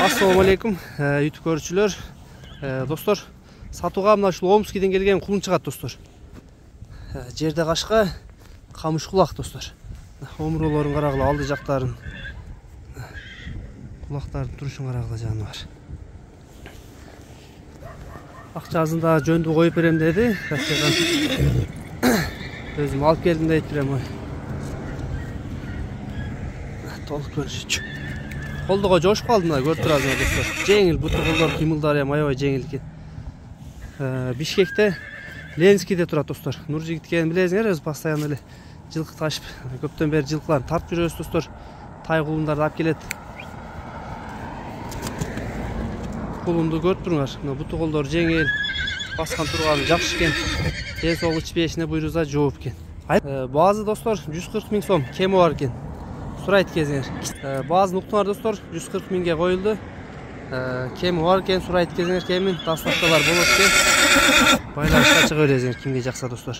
Assalamu alaikum YouTube көрүүчүлөр. Достор, сатууга мына ушул Омскиден келген кулун чыгат достор. Жерде кашка камыш кулак достор. Омуролорун карагыла, алды жактарын. Кулактардын турушун карагыла жаны бар. Акчасын да жөндүү коюп берем деди. Өзүм алып келдим дейт берем ой. Толук көрүшүчү. Колдого жошуп калдым да, көрүп турасыңар достор. Жеңил буту колдор кыймылдары эми аябай жеңил экен. Бишкекте Ленскийде турат достор. Нуржигит экенин билесиңер, өзү постоянно эле жылкы ташып, көптөн бери жылкыларды тартып жүрөбүз достор. Тай кулундарды алып келет. Кулунду көрүп туруңар. Мына буту колдор жеңил, баскан турганы жакшы экен. Ден соолук ичпешине буйруза жооп экен. Баазы достор 140 000 сом кеми бар экен. Сурайт кезиңер. Баазын уктуңар достор, 140 000ге коюлду. Кеми бар экен, сурайт кезиңер кемин, таставкалар болот экен. Байланышка чыга бересиңер кимге жакса достор.